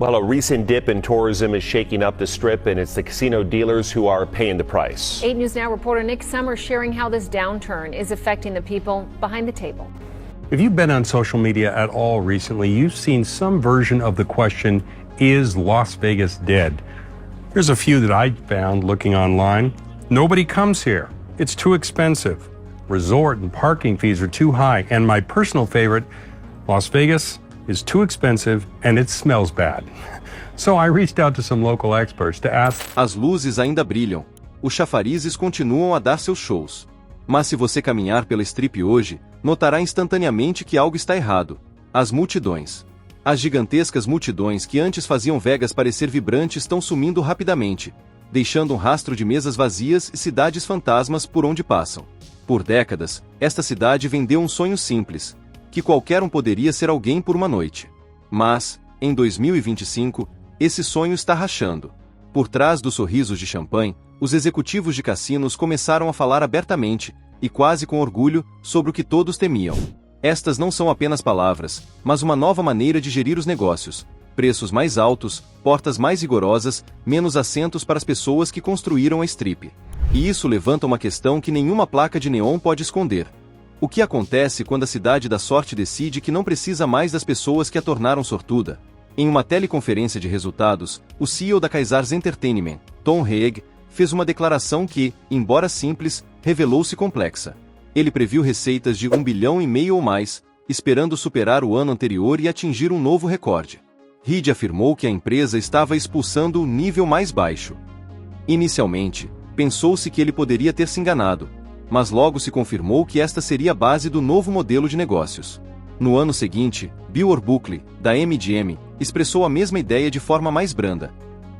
Well, a recent dip in tourism is shaking up the Strip, and it's the casino dealers who are paying the price. 8 News Now reporter Nick Summers sharing how this downturn is affecting the people behind the table. If you've been on social media at all recently, you've seen some version of the question, is Las Vegas dead? Here's a few that I found looking online. Nobody comes here. It's too expensive. Resort and parking fees are too high. And my personal favorite, Las Vegas is too expensive and it smells bad. So I reached out to some local experts to ask. As luzes ainda brilham. Os chafarizes continuam a dar seus shows. Mas se você caminhar pela Strip hoje, notará instantaneamente que algo está errado. As multidões. As gigantescas multidões que antes faziam Vegas parecer vibrante estão sumindo rapidamente, deixando um rastro de mesas vazias e cidades fantasmas por onde passam. Por décadas, esta cidade vendeu um sonho simples, que qualquer um poderia ser alguém por uma noite. Mas, em 2025, esse sonho está rachando. Por trás dos sorrisos de champanhe, os executivos de cassinos começaram a falar abertamente, e quase com orgulho, sobre o que todos temiam. Estas não são apenas palavras, mas uma nova maneira de gerir os negócios. Preços mais altos, portas mais rigorosas, menos assentos para as pessoas que construíram a Strip. E isso levanta uma questão que nenhuma placa de neon pode esconder. O que acontece quando a cidade da sorte decide que não precisa mais das pessoas que a tornaram sortuda? Em uma teleconferência de resultados, o CEO da Caesars Entertainment, Tom Hague, fez uma declaração que, embora simples, revelou-se complexa. Ele previu receitas de 1,5 bilhão ou mais, esperando superar o ano anterior e atingir um novo recorde. Reed afirmou que a empresa estava expulsando o nível mais baixo. Inicialmente, pensou-se que ele poderia ter se enganado, mas logo se confirmou que esta seria a base do novo modelo de negócios. No ano seguinte, Bill Orbuckley, da MGM, expressou a mesma ideia de forma mais branda.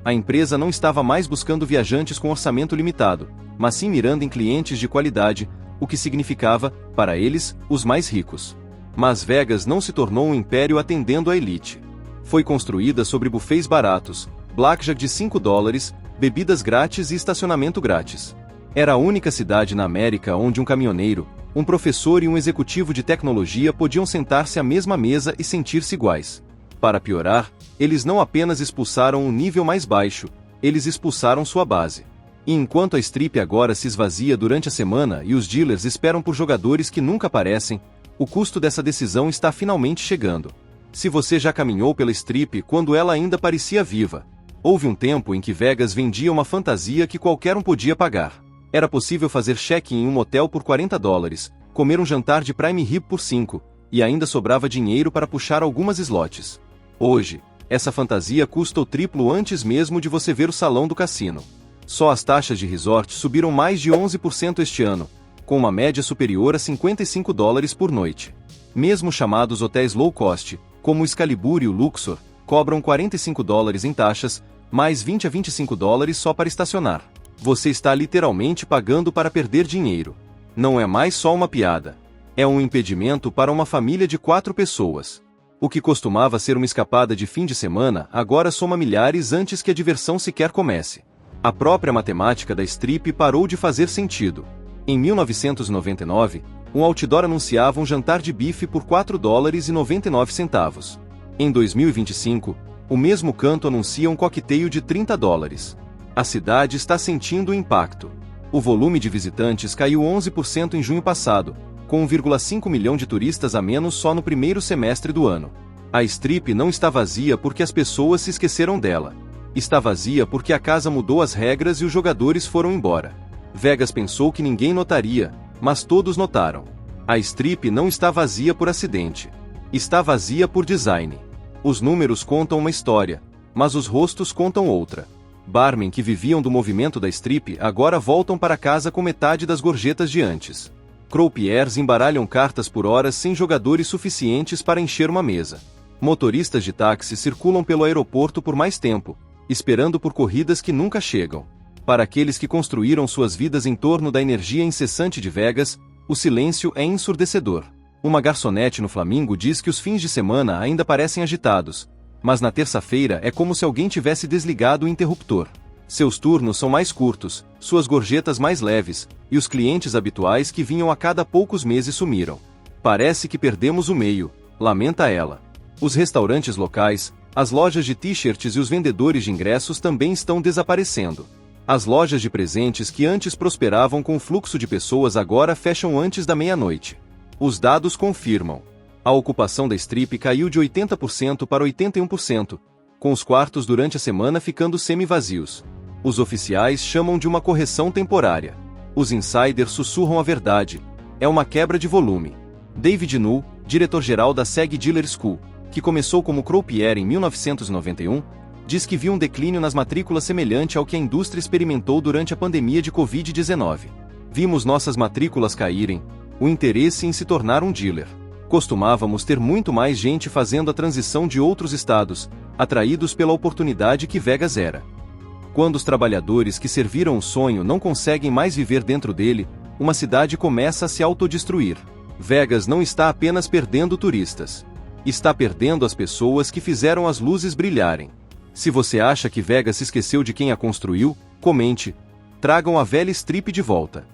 A empresa não estava mais buscando viajantes com orçamento limitado, mas sim mirando em clientes de qualidade, o que significava, para eles, os mais ricos. Mas Vegas não se tornou um império atendendo a elite. Foi construída sobre buffets baratos, blackjack de $5, bebidas grátis e estacionamento grátis. Era a única cidade na América onde um caminhoneiro, um professor e um executivo de tecnologia podiam sentar-se à mesma mesa e sentir-se iguais. Para piorar, eles não apenas expulsaram o nível mais baixo, eles expulsaram sua base. E enquanto a Strip agora se esvazia durante a semana e os dealers esperam por jogadores que nunca aparecem, o custo dessa decisão está finalmente chegando. Se você já caminhou pela Strip quando ela ainda parecia viva, houve um tempo em que Vegas vendia uma fantasia que qualquer um podia pagar. Era possível fazer check-in em um motel por $40, comer um jantar de Prime Rib por 5, e ainda sobrava dinheiro para puxar algumas slots. Hoje, essa fantasia custa o triplo antes mesmo de você ver o salão do cassino. Só as taxas de resort subiram mais de 11% este ano, com uma média superior a $55 por noite. Mesmo chamados hotéis low cost, como o Excalibur e o Luxor, cobram $45 em taxas, mais $20 a $25 só para estacionar. Você está literalmente pagando para perder dinheiro. Não é mais só uma piada. É um impedimento para uma família de 4 pessoas. O que costumava ser uma escapada de fim de semana, agora soma milhares antes que a diversão sequer comece. A própria matemática da Strip parou de fazer sentido. Em 1999, um outdoor anunciava um jantar de bife por $4,99. Em 2025, o mesmo canto anuncia um coquetel de $30. A cidade está sentindo o impacto. O volume de visitantes caiu 11% em junho passado, com 1,5 milhão de turistas a menos só no primeiro semestre do ano. A Strip não está vazia porque as pessoas se esqueceram dela. Está vazia porque a casa mudou as regras e os jogadores foram embora. Vegas pensou que ninguém notaria, mas todos notaram. A Strip não está vazia por acidente. Está vazia por design. Os números contam uma história, mas os rostos contam outra. Barmen que viviam do movimento da Strip agora voltam para casa com metade das gorjetas de antes. Croupiers embaralham cartas por horas sem jogadores suficientes para encher uma mesa. Motoristas de táxi circulam pelo aeroporto por mais tempo, esperando por corridas que nunca chegam. Para aqueles que construíram suas vidas em torno da energia incessante de Vegas, o silêncio é ensurdecedor. Uma garçonete no Flamingo diz que os fins de semana ainda parecem agitados, mas na terça-feira é como se alguém tivesse desligado o interruptor. Seus turnos são mais curtos, suas gorjetas mais leves, e os clientes habituais que vinham a cada poucos meses sumiram. Parece que perdemos o meio, lamenta ela. Os restaurantes locais, As lojas de t-shirts e os vendedores de ingressos também estão desaparecendo. As lojas de presentes que antes prosperavam com o fluxo de pessoas agora fecham antes da meia-noite. Os dados confirmam. A ocupação da Strip caiu de 80% para 81%, com os quartos durante a semana ficando semi-vazios. Os oficiais chamam de uma correção temporária. Os insiders sussurram a verdade. É uma quebra de volume. David Null, diretor-geral da SEG Dealer School, que começou como croupier em 1991, diz que viu um declínio nas matrículas semelhante ao que a indústria experimentou durante a pandemia de Covid-19. Vimos nossas matrículas caírem, o interesse em se tornar um dealer. Costumávamos ter muito mais gente fazendo a transição de outros estados, atraídos pela oportunidade que Vegas era. Quando os trabalhadores que serviram o sonho não conseguem mais viver dentro dele, uma cidade começa a se autodestruir. Vegas não está apenas perdendo turistas. Está perdendo as pessoas que fizeram as luzes brilharem. Se você acha que Vegas se esqueceu de quem a construiu, comente. Tragam a velha Strip de volta.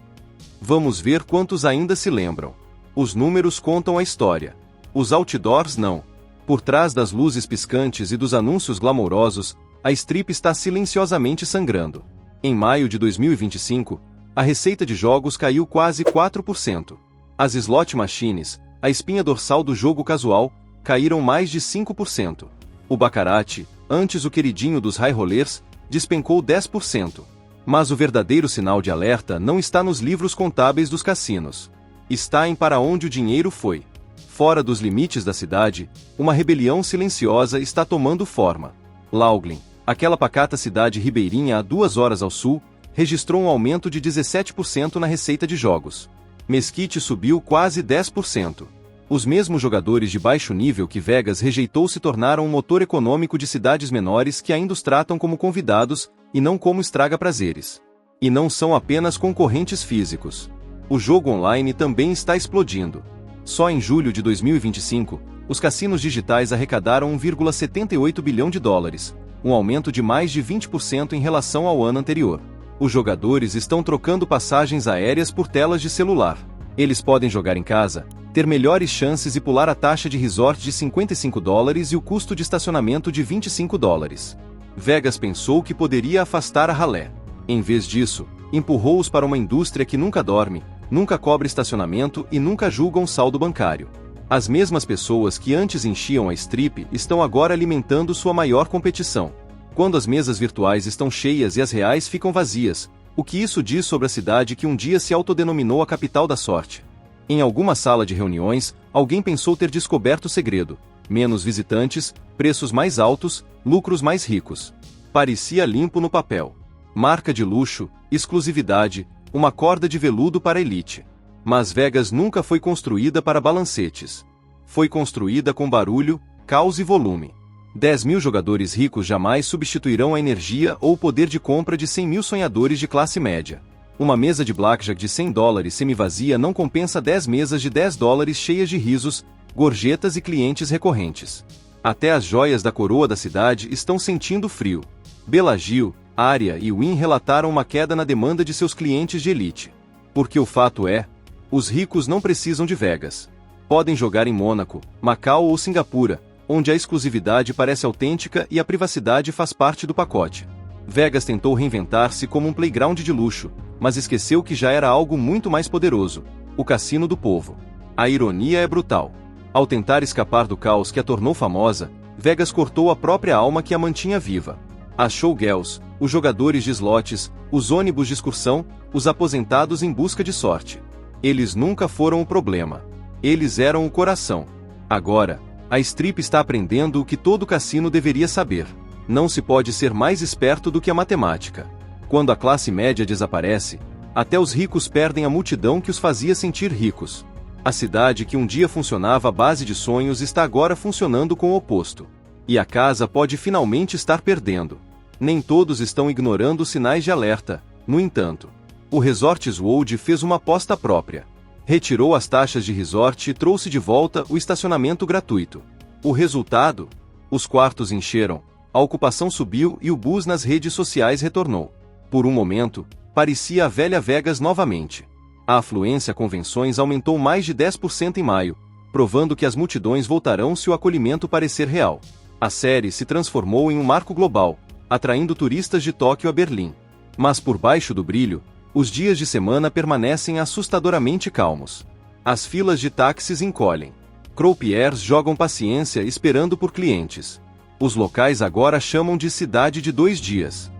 Vamos ver quantos ainda se lembram. Os números contam a história. Os outdoors não. Por trás das luzes piscantes e dos anúncios glamourosos, a Strip está silenciosamente sangrando. Em maio de 2025, a receita de jogos caiu quase 4%. As slot machines, a espinha dorsal do jogo casual, caíram mais de 5%. O baccarat, antes o queridinho dos high rollers, despencou 10%. Mas o verdadeiro sinal de alerta não está nos livros contábeis dos cassinos. Está em para onde o dinheiro foi. Fora dos limites da cidade, uma rebelião silenciosa está tomando forma. Laughlin, aquela pacata cidade ribeirinha a 2 horas ao sul, registrou um aumento de 17% na receita de jogos. Mesquite subiu quase 10%. Os mesmos jogadores de baixo nível que Vegas rejeitou se tornaram um motor econômico de cidades menores que ainda os tratam como convidados, e não como estraga-prazeres. E não são apenas concorrentes físicos. O jogo online também está explodindo. Só em julho de 2025, os cassinos digitais arrecadaram 1,78 bilhão de dólares, um aumento de mais de 20% em relação ao ano anterior. Os jogadores estão trocando passagens aéreas por telas de celular. Eles podem jogar em casa, ter melhores chances e pular a taxa de resort de $55 e o custo de estacionamento de $25. Vegas pensou que poderia afastar a ralé. Em vez disso, empurrou-os para uma indústria que nunca dorme, nunca cobra estacionamento e nunca julga um saldo bancário. As mesmas pessoas que antes enchiam a Strip estão agora alimentando sua maior competição. Quando as mesas virtuais estão cheias e as reais ficam vazias, o que isso diz sobre a cidade que um dia se autodenominou a capital da sorte? Em alguma sala de reuniões, alguém pensou ter descoberto o segredo. Menos visitantes, preços mais altos, lucros mais ricos. Parecia limpo no papel. Marca de luxo, exclusividade, uma corda de veludo para a elite. Mas Vegas nunca foi construída para balancetes. Foi construída com barulho, caos e volume. 10 mil jogadores ricos jamais substituirão a energia ou o poder de compra de 100 mil sonhadores de classe média. Uma mesa de blackjack de $100 semivazia não compensa 10 mesas de $10 cheias de risos, gorjetas e clientes recorrentes. Até as joias da coroa da cidade estão sentindo frio. Bellagio, Aria e Wynn relataram uma queda na demanda de seus clientes de elite. Porque o fato é, os ricos não precisam de Vegas. Podem jogar em Mônaco, Macau ou Singapura, onde a exclusividade parece autêntica e a privacidade faz parte do pacote. Vegas tentou reinventar-se como um playground de luxo, mas esqueceu que já era algo muito mais poderoso, o cassino do povo. A ironia é brutal. Ao tentar escapar do caos que a tornou famosa, Vegas cortou a própria alma que a mantinha viva. As showgirls, os jogadores de slots, os ônibus de excursão, os aposentados em busca de sorte. Eles nunca foram o problema. Eles eram o coração. Agora, a Strip está aprendendo o que todo cassino deveria saber. Não se pode ser mais esperto do que a matemática. Quando a classe média desaparece, até os ricos perdem a multidão que os fazia sentir ricos. A cidade que um dia funcionava à base de sonhos está agora funcionando com o oposto. E a casa pode finalmente estar perdendo. Nem todos estão ignorando os sinais de alerta, no entanto. O Resorts World fez uma aposta própria. Retirou as taxas de resort e trouxe de volta o estacionamento gratuito. O resultado? Os quartos encheram, a ocupação subiu e o buzz nas redes sociais retornou. Por um momento, parecia a velha Vegas novamente. A afluência a convenções aumentou mais de 10% em maio, provando que as multidões voltarão se o acolhimento parecer real. A série se transformou em um marco global, atraindo turistas de Tóquio a Berlim. Mas por baixo do brilho, os dias de semana permanecem assustadoramente calmos. As filas de táxis encolhem. Croupiers jogam paciência esperando por clientes. Os locais agora chamam de cidade de 2 dias.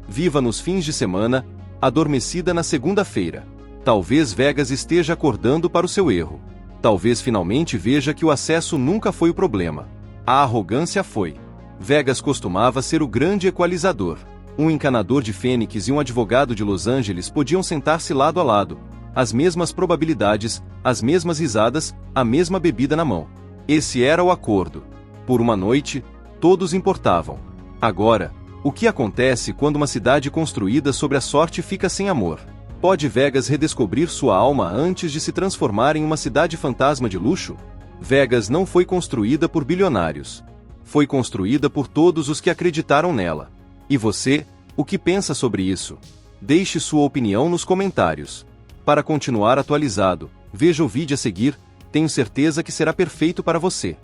Viva nos fins de semana, adormecida na segunda-feira. Talvez Vegas esteja acordando para o seu erro. Talvez finalmente veja que o acesso nunca foi o problema. A arrogância foi. Vegas costumava ser o grande equalizador. Um encanador de Fênix e um advogado de Los Angeles podiam sentar-se lado a lado. As mesmas probabilidades, as mesmas risadas, a mesma bebida na mão. Esse era o acordo. Por uma noite, todos importavam. Agora, o que acontece quando uma cidade construída sobre a sorte fica sem amor? Pode Vegas redescobrir sua alma antes de se transformar em uma cidade fantasma de luxo? Vegas não foi construída por bilionários. Foi construída por todos os que acreditaram nela. E você, o que pensa sobre isso? Deixe sua opinião nos comentários. Para continuar atualizado, veja o vídeo a seguir, tenho certeza que será perfeito para você.